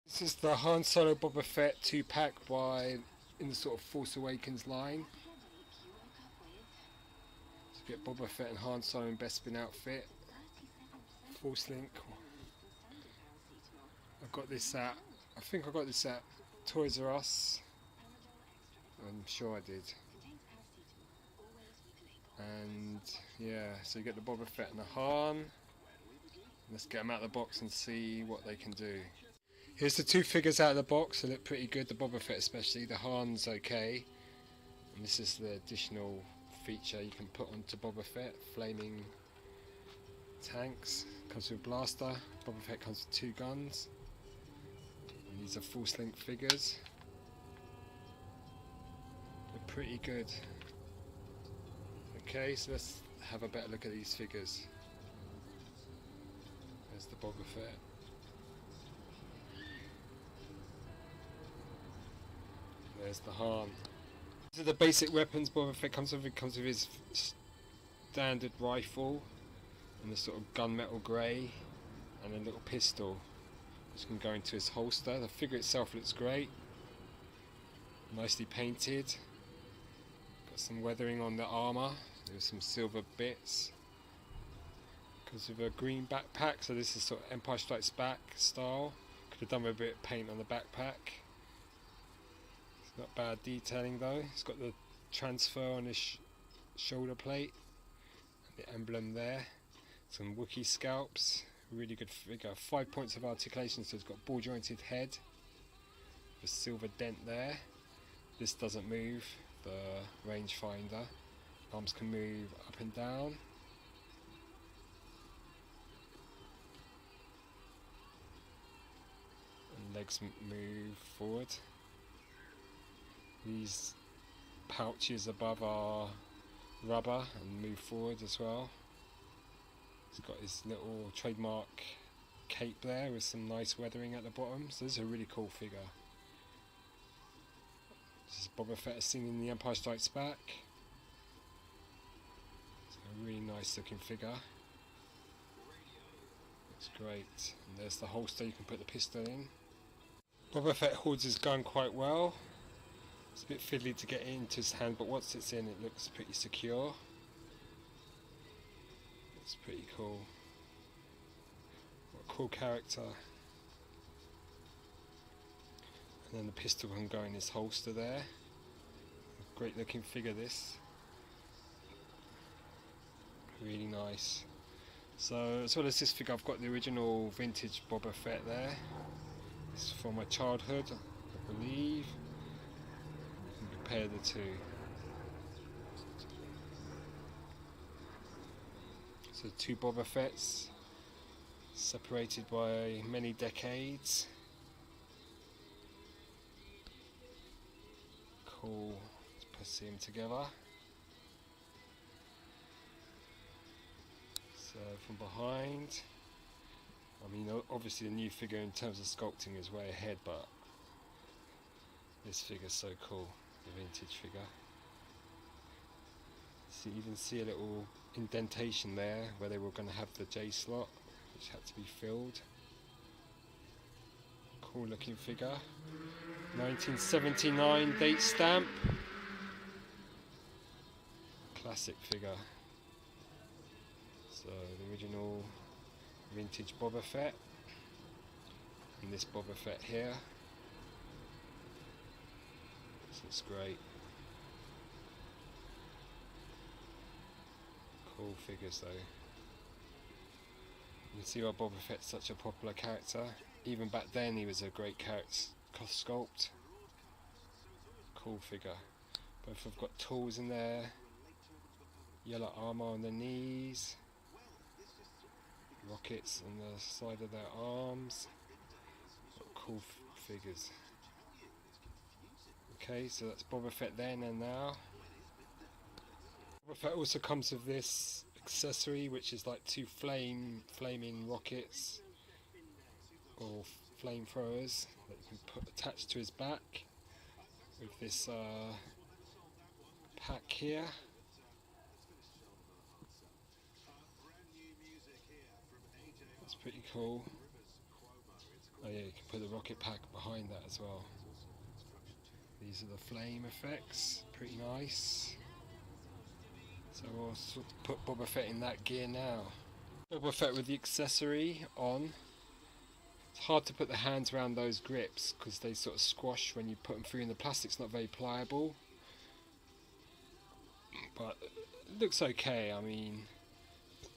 This is the Han Solo Boba Fett 2-pack by in the sort of Force Awakens line. So you get Boba Fett and Han Solo in best spin outfit. Force Link. I think I got this at Toys R Us. I'm sure I did. And yeah, so you get the Boba Fett and the Han. Let's get them out of the box and see what they can do. Here's the two figures out of the box. They look pretty good, the Boba Fett especially. The Han's okay. And this is the additional feature you can put onto Boba Fett. Flaming tanks. Comes with a blaster. Boba Fett comes with 2 guns. And these are Force Link figures. They're pretty good. Okay, so let's have a better look at these figures. There's the Boba Fett. There's the Han. These are the basic weapons Boba Fett comes with. It comes with his standard rifle and the sort of gunmetal grey and a little pistol which can go into his holster. The figure itself looks great. Nicely painted. Got some weathering on the armour. There's some silver bits. Comes with a green backpack, so this is sort of Empire Strikes Back style. Could have done with a bit of paint on the backpack. Not bad detailing though. It's got the transfer on his shoulder plate and the emblem there. Some Wookiee scalps. Really good figure. 5 points of articulation, so it's got ball jointed head. A silver dent there. This doesn't move. The rangefinder. Arms can move up and down. And legs move forward. These pouches above are rubber and move forward as well. He's got his little trademark cape there with some nice weathering at the bottom. So this is a really cool figure. This is Boba Fett as seen in The Empire Strikes Back. It's a really nice looking figure. Looks great. And there's the holster you can put the pistol in. Boba Fett holds his gun quite well. It's a bit fiddly to get it into his hand, but once it's in it looks pretty secure. It's pretty cool. What a cool character. And then the pistol can go in his holster there. Great looking figure this. Really nice. So as well as this figure, I've got the original vintage Boba Fett there. It's from my childhood, I believe. Compare the two. So 2 Boba Fetts, separated by many decades. Cool to see them together. So from behind, I mean obviously the new figure in terms of sculpting is way ahead, but this figure's so cool. The vintage figure. So you even see a little indentation there where they were going to have the J slot, which had to be filled. Cool looking figure. 1979 date stamp. Classic figure. So the original vintage Boba Fett. And this Boba Fett here. This looks great. Cool figures though. You can see why Boba Fett's such a popular character. Even back then he was a great character sculpt. Cool figure. Both have got tools in there. Yellow armour on the knees. Rockets on the side of their arms. Cool figures. Okay, so that's Boba Fett then and now. Boba Fett also comes with this accessory, which is like 2 flaming rockets or flamethrowers that you can put attached to his back with this pack here. That's pretty cool. yeah, you can put the rocket pack behind that as well. These are the flame effects, pretty nice. So we'll sort of put Boba Fett in that gear now. Boba Fett with the accessory on. It's hard to put the hands around those grips because they sort of squash when you put them through, and the plastic's not very pliable. But it looks okay. I mean,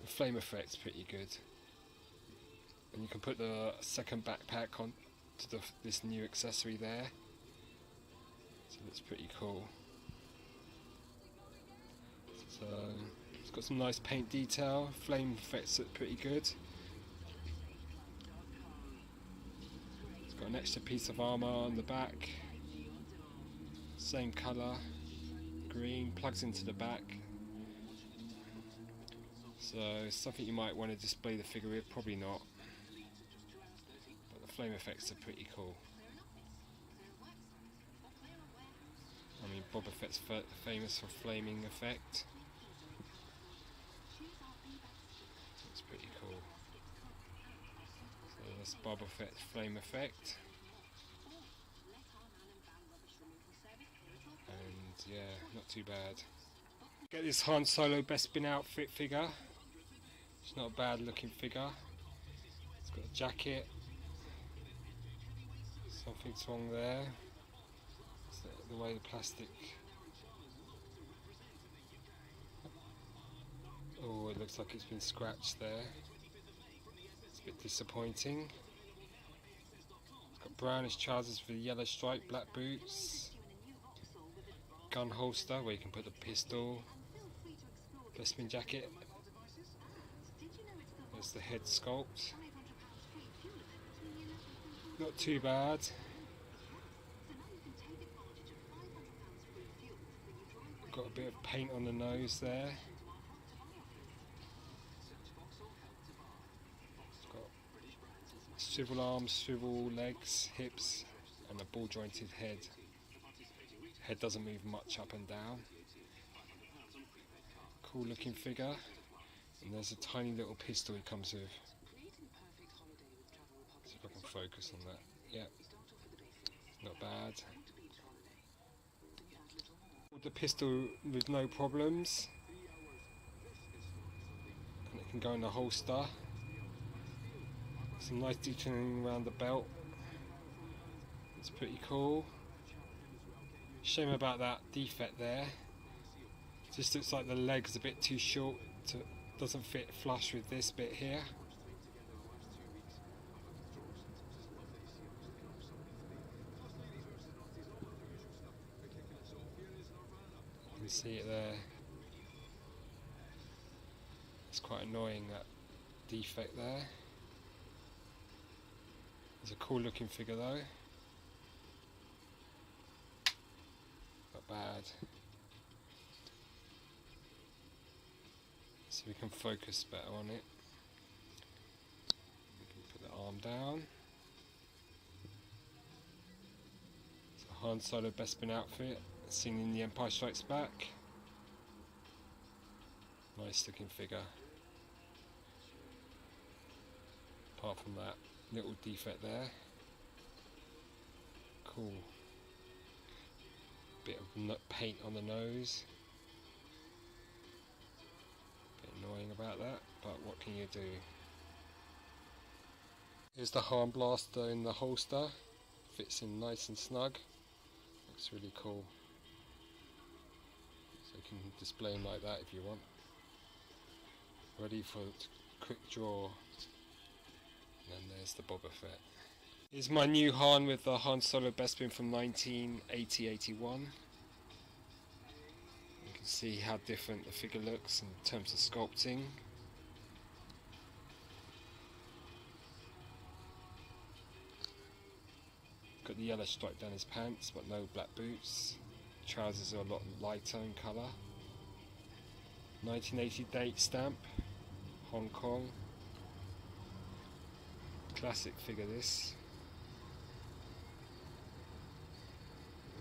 the flame effect's pretty good. And you can put the second backpack on to this new accessory there. So that's pretty cool. So it's got some nice paint detail. Flame effects look pretty good. It's got an extra piece of armour on the back. Same colour, green, plugs into the back. So something you might want to display the figure with, probably not. But the flame effects are pretty cool. I mean, Boba Fett's famous for flaming effect. It's pretty cool. So that's Boba Fett's flame effect. And yeah, not too bad. Get this Han Solo Bespin outfit figure. It's not a bad looking figure. It's got a jacket. Something's wrong there. The way the plastic. Oh, it looks like it's been scratched there. It's a bit disappointing. It's got brownish trousers with yellow stripe, black boots, gun holster where you can put the pistol, Bespin jacket. There's the head sculpt. Not too bad. Got a bit of paint on the nose there. It's got swivel arms, swivel legs, hips, and a ball jointed head. Head doesn't move much up and down. Cool looking figure. And there's a tiny little pistol he comes with. See if I can focus on that. Yeah, not bad. The pistol with no problems, and it can go in the holster. Some nice detailing around the belt. It's pretty cool. Shame about that defect there. Just looks like the leg's a bit too short. Doesn't fit flush with this bit here. You can see it there. It's quite annoying, that defect there. It's a cool looking figure though. Not bad. So we can focus better on it. We can put the arm down. It's a Han Solo Bespin outfit, singing The Empire Strikes Back. Nice looking figure. Apart from that little defect there. Cool. Bit of paint on the nose. Bit annoying about that, but what can you do? Here's the Han blaster in the holster. Fits in nice and snug. Looks really cool. So you can display them like that if you want. Ready for quick draw. And then there's the Boba Fett. Here's my new Han with the Han Solo Bespin from 1980-81. You can see how different the figure looks in terms of sculpting. Got the yellow stripe down his pants, but no black boots. Trousers are a lot lighter in colour. 1980 date stamp, Hong Kong. Classic figure this.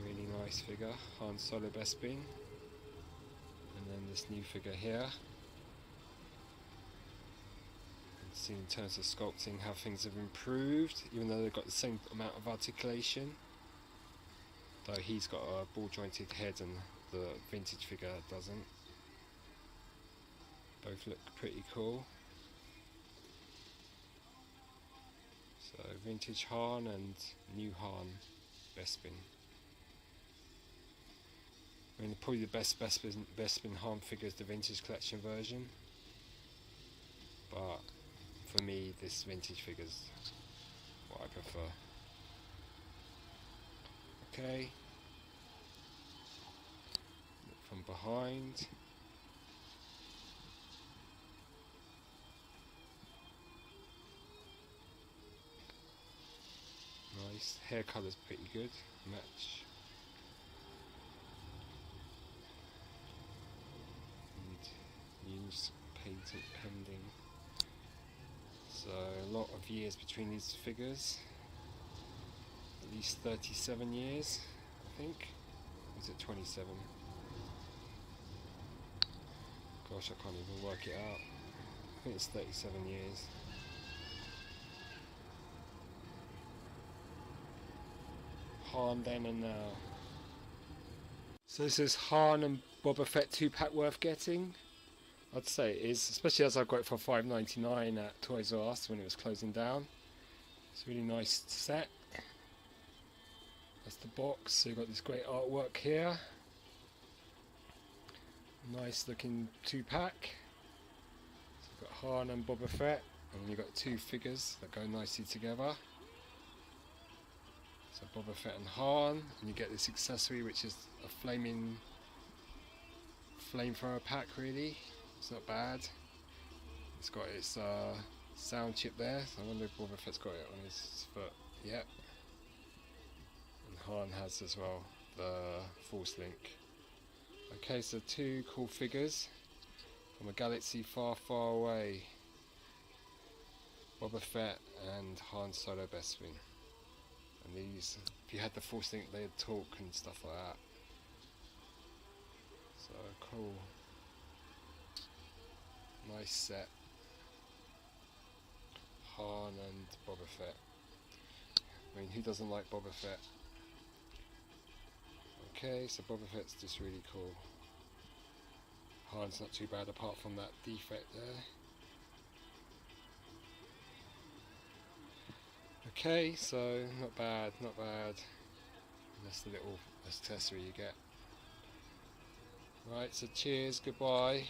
Really nice figure, Han Solo Bespin. And then this new figure here. See in terms of sculpting how things have improved, even though they've got the same amount of articulation. Though he's got a ball jointed head and the vintage figure doesn't. Both look pretty cool. So vintage Han and new Han Bespin. I mean, probably the best Bespin Han figure is the vintage collection version, but for me this vintage figure is what I prefer. Okay, look from behind. Nice, hair colour's pretty good, match. And use patent pending. So a lot of years between these figures. At least 37 years, I think. Or is it 27? Gosh, I can't even work it out. I think it's 37 years. Han then and now. So this is Han and Boba Fett 2-pack worth getting. I'd say it is, especially as I got it for $5.99 at Toys R Us when it was closing down. It's a really nice set. That's the box. So you've got this great artwork here. Nice looking 2-pack. So you've got Han and Boba Fett, and you've got two figures that go nicely together. So Boba Fett and Han, and you get this accessory which is a flamethrower pack really. It's not bad. It's got its sound chip there, so I wonder if Boba Fett's got it on his foot. Yep. And Han has as well the Force Link. Okay, so two cool figures from a galaxy far, far away. Boba Fett and Han Solo Bespin. And these, if you had the Force Link, they'd talk and stuff like that. So cool. Nice set. Han and Boba Fett. I mean, who doesn't like Boba Fett? Okay, so Boba Fett's just really cool. Han's not too bad apart from that defect there. Okay, so not bad, not bad. That's the little accessory you get. Right, so cheers, goodbye.